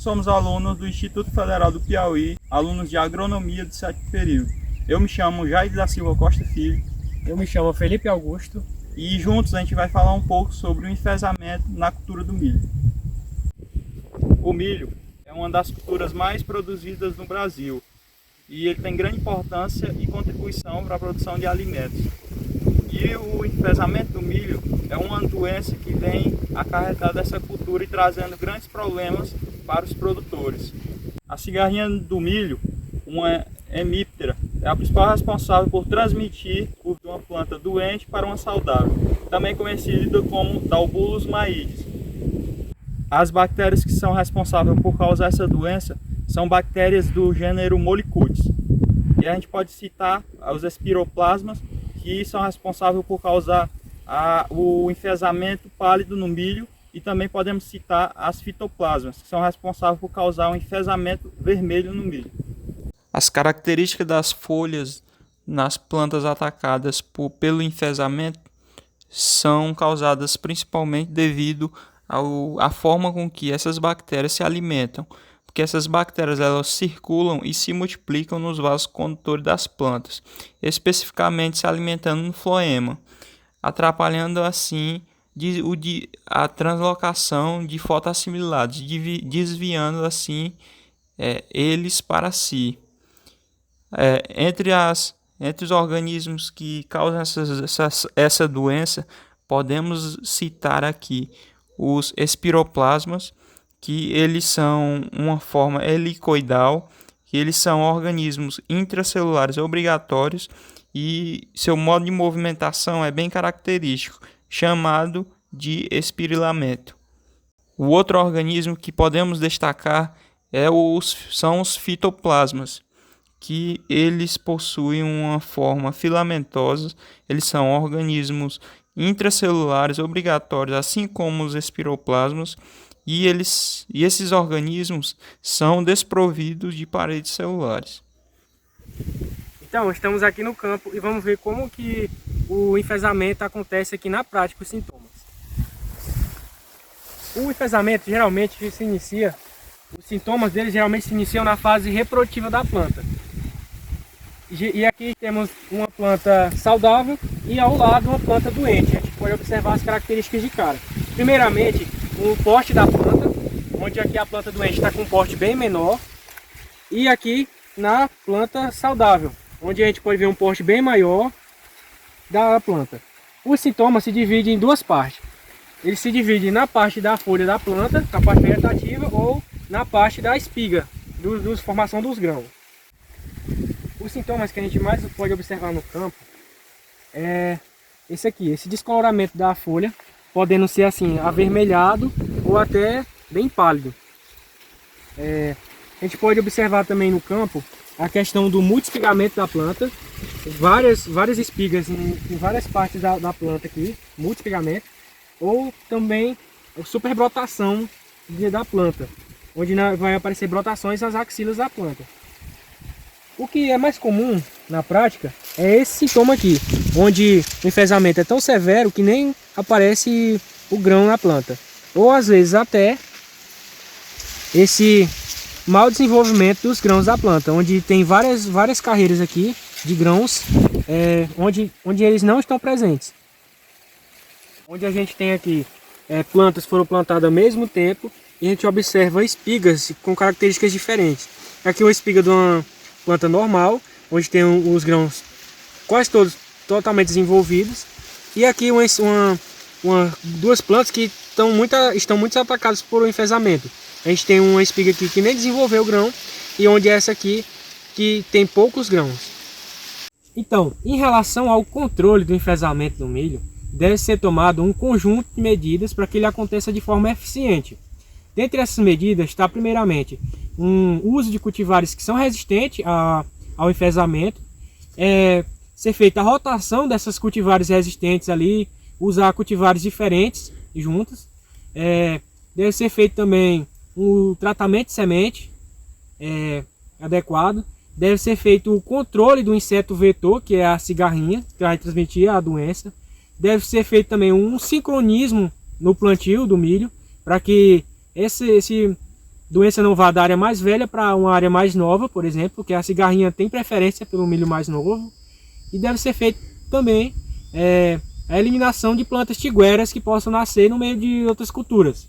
somos alunos do Instituto Federal do Piauí, alunos de agronomia do 7º período. Eu me chamo Jair da Silva Costa Filho. Eu me chamo Felipe Augusto. E juntos a gente vai falar um pouco sobre o enfezamento na cultura do milho. O milho é uma das culturas mais produzidas no Brasil e ele tem grande importância e contribuição para a produção de alimentos. E o enfezamento do milho é uma doença que vem acarretada essa cultura e trazendo grandes problemas para os produtores. A cigarrinha do milho, uma hemíptera, é a principal responsável por transmitir o de uma planta doente para uma saudável, também conhecida como Dalbulus maides. As bactérias que são responsáveis por causar essa doença são bactérias do gênero Molycotes. E a gente pode citar os espiroplasmas, que são responsáveis por causar o enfezamento pálido no milho, e também podemos citar as fitoplasmas, que são responsáveis por causar um enfezamento vermelho no milho. As características das folhas nas plantas atacadas pelo enfezamento são causadas principalmente devido à forma com que essas bactérias se alimentam, porque essas bactérias elas circulam e se multiplicam nos vasos condutores das plantas, especificamente se alimentando no floema, atrapalhando assim a translocação de fotoassimilados, desviando assim eles para si. Entre os organismos que causam essa doença, podemos citar aqui os espiroplasmas, que eles são uma forma helicoidal, que eles são organismos intracelulares obrigatórios e seu modo de movimentação é bem característico, chamado de espirilamento. O outro organismo que podemos destacar são os fitoplasmas, que eles possuem uma forma filamentosa, eles são organismos intracelulares obrigatórios, assim como os espiroplasmas, e esses organismos são desprovidos de paredes celulares. Então, estamos aqui no campo e vamos ver como que o enfezamento acontece aqui na prática, os sintomas. O enfezamento geralmente os sintomas dele geralmente se iniciam na fase reprodutiva da planta. E aqui temos uma planta saudável e ao lado uma planta doente. A gente pode observar as características de cara. Primeiramente, o porte da planta, onde aqui a planta doente está com um porte bem menor. E aqui na planta saudável, onde a gente pode ver um porte bem maior da planta. Os sintomas se dividem em duas partes. Eles se dividem na parte da folha da planta, na parte vegetativa, ou na parte da espiga, formação dos grãos. Os sintomas que a gente mais pode observar no campo é esse descoloramento da folha, podendo ser assim, avermelhado ou até bem pálido. A gente pode observar também no campo a questão do multiespigamento da planta, várias espigas em várias partes da planta aqui, multiespigamento, ou também a superbrotação da planta, onde vai aparecer brotações nas axilas da planta. O que é mais comum na prática é esse sintoma aqui, onde o enfezamento é tão severo que nem aparece o grão na planta. Ou às vezes até esse mau desenvolvimento dos grãos da planta, onde tem várias carreiras aqui de grãos, onde eles não estão presentes. Onde a gente tem aqui plantas que foram plantadas ao mesmo tempo e a gente observa espigas com características diferentes. Aqui uma espiga de uma planta normal, onde tem os grãos quase todos totalmente desenvolvidos, e aqui duas plantas que estão muito atacadas por um enfezamento. A gente tem uma espiga aqui que nem desenvolveu o grão, e onde é essa aqui que tem poucos grãos. Então, em relação ao controle do enfezamento do milho, deve ser tomado um conjunto de medidas para que ele aconteça de forma eficiente. Dentre essas medidas está primeiramente um uso de cultivares que são resistentes ao enfezamento, ser feita a rotação dessas cultivares resistentes ali, usar cultivares diferentes juntos. Deve ser feito também um tratamento de semente adequado. Deve ser feito o controle do inseto vetor, que é a cigarrinha, que vai transmitir a doença. Deve ser feito também um sincronismo no plantio do milho, para que doença não vá da área mais velha para uma área mais nova, por exemplo, porque a cigarrinha tem preferência pelo milho mais novo. E deve ser feito também a eliminação de plantas tigueras que possam nascer no meio de outras culturas.